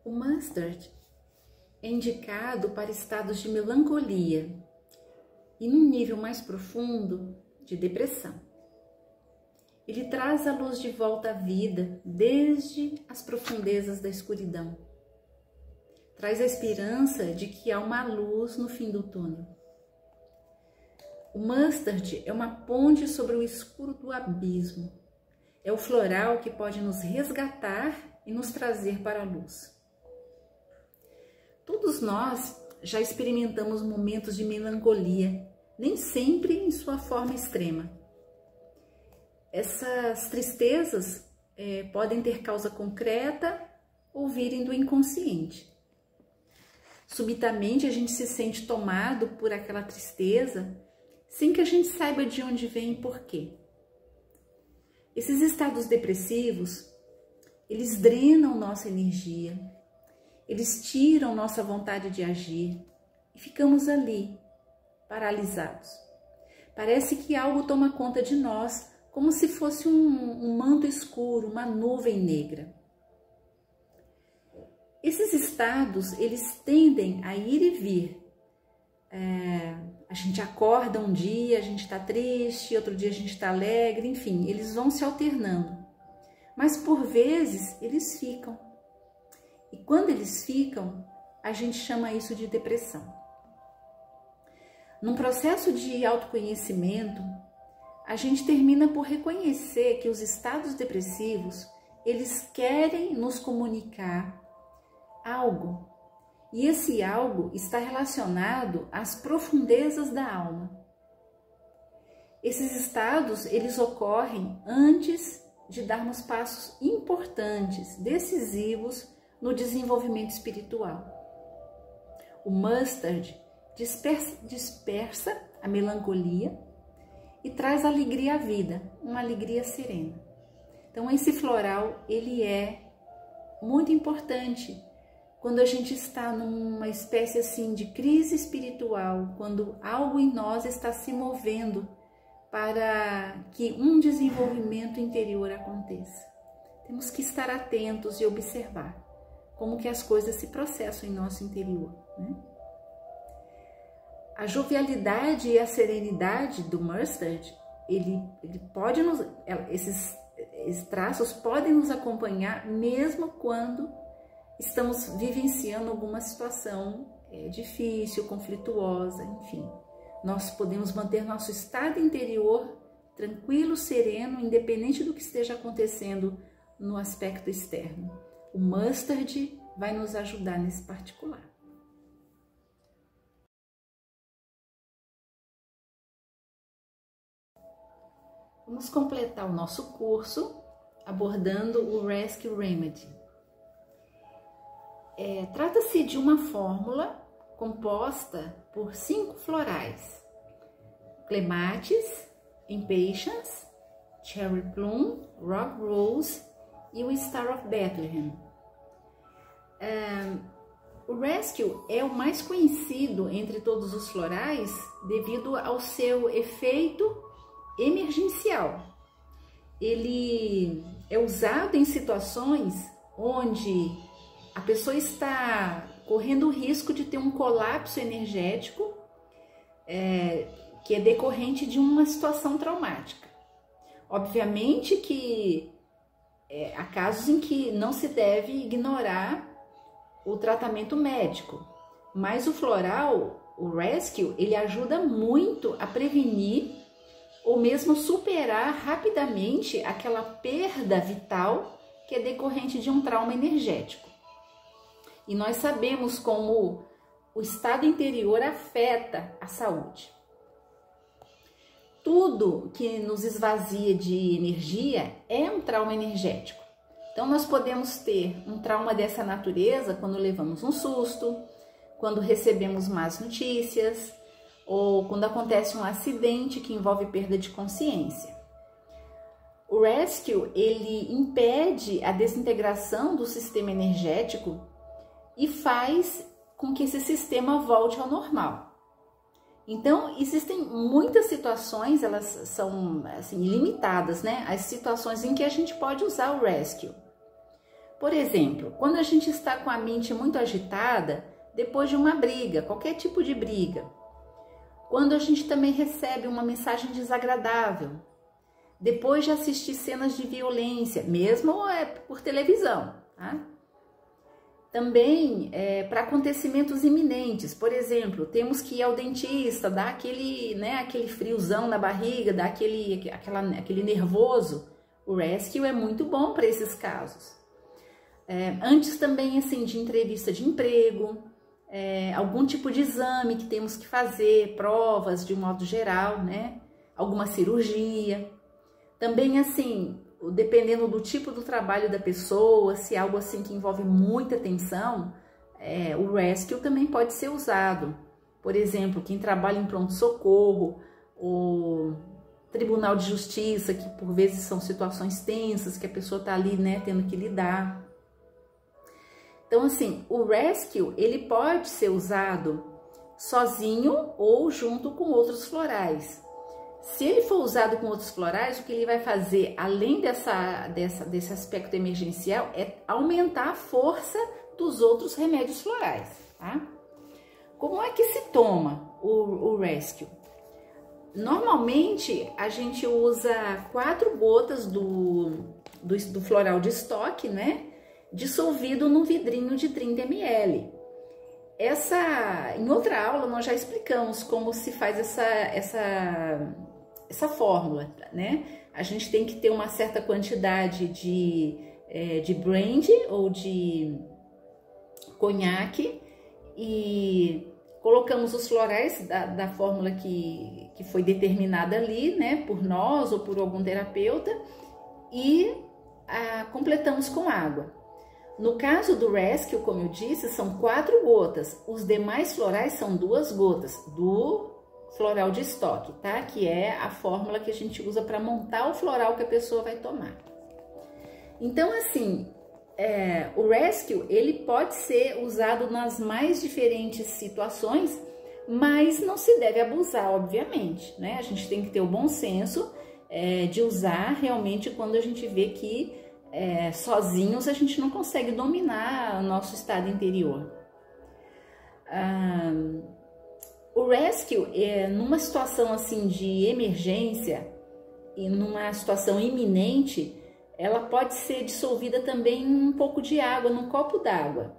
O mustard é indicado para estados de melancolia e, num nível mais profundo, de depressão. Ele traz a luz de volta à vida desde as profundezas da escuridão. Traz a esperança de que há uma luz no fim do túnel. O mustard é uma ponte sobre o escuro do abismo. É o floral que pode nos resgatar e nos trazer para a luz. Todos nós já experimentamos momentos de melancolia, nem sempre em sua forma extrema. Essas tristezas podem ter causa concreta ou virem do inconsciente. Subitamente a gente se sente tomado por aquela tristeza, sem que a gente saiba de onde vem e por quê. Esses estados depressivos, eles drenam nossa energia, eles tiram nossa vontade de agir e ficamos ali, paralisados. Parece que algo toma conta de nós, como se fosse um manto escuro, uma nuvem negra. Esses estados, eles tendem a ir e vir. A gente acorda um dia, a gente está triste, outro dia a gente está alegre, enfim, eles vão se alternando. Mas por vezes eles ficam. E quando eles ficam, a gente chama isso de depressão. Num processo de autoconhecimento, a gente termina por reconhecer que os estados depressivos, eles querem nos comunicar algo. E esse algo está relacionado às profundezas da alma. Esses estados, eles ocorrem antes de darmos passos importantes, decisivos no desenvolvimento espiritual. O mustard dispersa a melancolia e traz alegria à vida, uma alegria serena. Então esse floral, ele é muito importante quando a gente está numa espécie assim de crise espiritual, quando algo em nós está se movendo para que um desenvolvimento interior aconteça. Temos que estar atentos e observar como que as coisas se processam em nosso interior, né? A jovialidade e a serenidade do mustard, esses traços podem nos acompanhar mesmo quando estamos vivenciando alguma situação difícil, conflituosa, enfim. Nós podemos manter nosso estado interior tranquilo, sereno, independente do que esteja acontecendo no aspecto externo. O mustard vai nos ajudar nesse particular. Vamos completar o nosso curso abordando o Rescue Remedy. Trata-se de uma fórmula composta por 5 florais: Clematis, Impatience, Cherry Plum, Rock Rose e o Star of Bethlehem. O Rescue é o mais conhecido entre todos os florais devido ao seu efeito emergencial. Ele é usado em situações onde a pessoa está correndo o risco de ter um colapso energético que é decorrente de uma situação traumática. Obviamente que há casos em que não se deve ignorar o tratamento médico, mas o floral, o Rescue, ele ajuda muito a prevenir ou mesmo superar rapidamente aquela perda vital que é decorrente de um trauma energético. E nós sabemos como o estado interior afeta a saúde. Tudo que nos esvazia de energia é um trauma energético. Então nós podemos ter um trauma dessa natureza quando levamos um susto, quando recebemos más notícias, ou quando acontece um acidente que envolve perda de consciência. O Rescue, ele impede a desintegração do sistema energético e faz com que esse sistema volte ao normal. Então, existem muitas situações, elas são assim, ilimitadas, né? As situações em que a gente pode usar o Rescue. Por exemplo, quando a gente está com a mente muito agitada, depois de uma briga, qualquer tipo de briga. Quando a gente também recebe uma mensagem desagradável, depois de assistir cenas de violência, mesmo por televisão, tá? Também para acontecimentos iminentes, por exemplo, temos que ir ao dentista, dá aquele, né, aquele friozão na barriga, dá aquele nervoso. O Rescue é muito bom para esses casos. Antes também assim de entrevista de emprego, algum tipo de exame que temos que fazer, provas de um modo geral, né? Alguma cirurgia. Também assim, dependendo do tipo do trabalho da pessoa, se é algo assim que envolve muita tensão, o Rescue também pode ser usado. Por exemplo, quem trabalha em pronto-socorro, o Tribunal de Justiça, que por vezes são situações tensas que a pessoa está ali, né, tendo que lidar. Então, assim, o Rescue, ele pode ser usado sozinho ou junto com outros florais. Se ele for usado com outros florais, o que ele vai fazer, além desse aspecto emergencial, é aumentar a força dos outros remédios florais, tá? Como é que se toma o Rescue? Normalmente, a gente usa 4 gotas do floral de estoque, né? Dissolvido num vidrinho de 30 ml. Em outra aula nós já explicamos como se faz essa fórmula, né? A gente tem que ter uma certa quantidade de brandy ou de conhaque e colocamos os florais da fórmula que foi determinada ali, né? Por nós ou por algum terapeuta e completamos com água. No caso do Rescue, como eu disse, são 4 gotas. Os demais florais são 2 gotas do floral de estoque, tá? Que é a fórmula que a gente usa para montar o floral que a pessoa vai tomar. Então, assim, o Rescue, ele pode ser usado nas mais diferentes situações, mas não se deve abusar, obviamente, né? A gente tem que ter o bom senso de usar realmente quando a gente vê que sozinhos a gente não consegue dominar o nosso estado interior. O Rescue, numa situação assim de emergência e numa situação iminente, ela pode ser dissolvida também em um pouco de água, num copo d'água.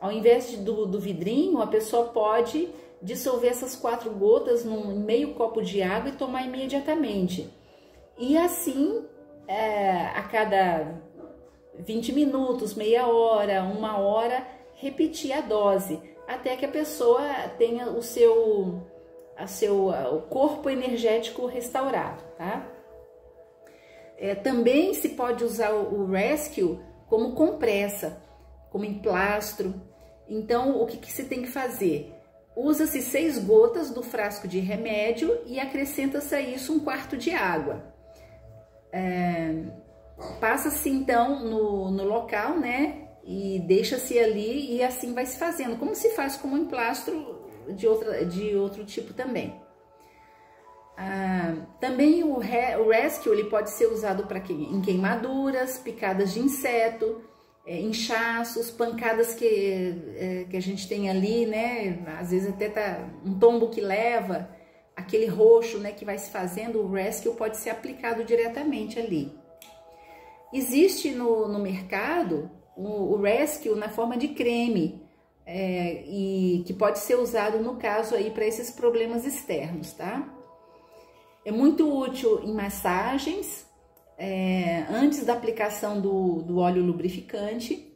Ao invés do vidrinho, a pessoa pode dissolver essas 4 gotas num meio copo de água e tomar imediatamente. E assim, a cada 20 minutos, meia hora, 1 hora, repetir a dose, até que a pessoa tenha o corpo energético restaurado, tá? Também se pode usar o Rescue como compressa, como emplastro. Então, o que se tem que fazer? Usa-se 6 gotas do frasco de remédio e acrescenta-se a isso 1/4 de água. Passa-se então no local, né? E deixa-se ali e assim vai se fazendo, como se faz como um emplastro de outro tipo também. Também o Rescue ele pode ser usado em queimaduras, picadas de inseto, inchaços, pancadas que a gente tem ali, né? Às vezes até tá um tombo que leva, aquele roxo, né, que vai se fazendo, o Rescue pode ser aplicado diretamente ali. Existe no mercado o Rescue na forma de creme, e que pode ser usado no caso aí para esses problemas externos, tá? É muito útil em massagens, antes da aplicação do óleo lubrificante,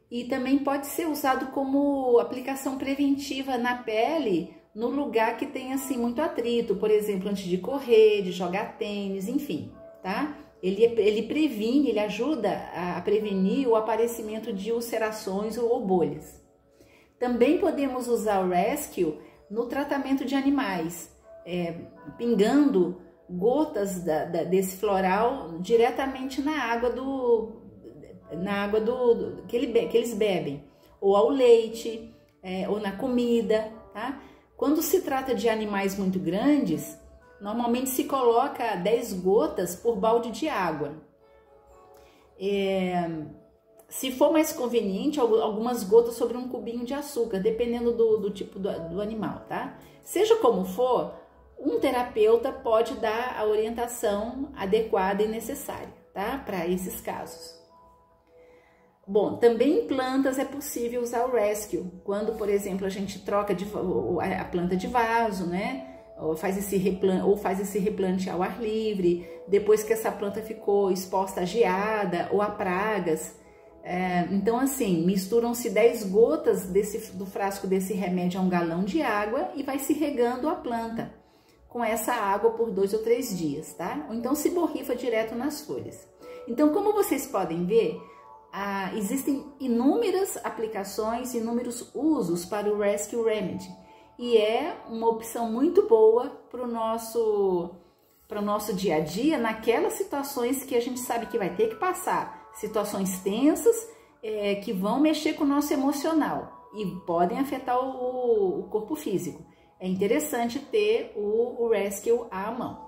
e também pode ser usado como aplicação preventiva na pele, no lugar que tem assim muito atrito, por exemplo, antes de correr, de jogar tênis, enfim, tá? Ele previne, ele ajuda a prevenir o aparecimento de ulcerações ou bolhas. Também podemos usar o Rescue no tratamento de animais, pingando gotas desse floral diretamente na água que eles bebem, ou ao leite, ou na comida, tá? Quando se trata de animais muito grandes, normalmente se coloca 10 gotas por balde de água. Se for mais conveniente, algumas gotas sobre um cubinho de açúcar, dependendo do tipo do animal, tá? Seja como for, um terapeuta pode dar a orientação adequada e necessária, tá? Para esses casos. Bom, também em plantas é possível usar o Rescue, quando, por exemplo, a gente troca a planta de vaso, né? Ou faz esse replante ao ar livre, depois que essa planta ficou exposta à geada ou a pragas. Então, assim, misturam-se 10 gotas do frasco desse remédio a 1 galão de água e vai se regando a planta com essa água por 2 ou 3 dias, tá? Ou então se borrifa direto nas folhas. Então, como vocês podem ver, existem inúmeras aplicações, inúmeros usos para o Rescue Remedy. E é uma opção muito boa para o nosso dia a dia, naquelas situações que a gente sabe que vai ter que passar. Situações tensas que vão mexer com o nosso emocional e podem afetar o corpo físico. É interessante ter o Rescue à mão.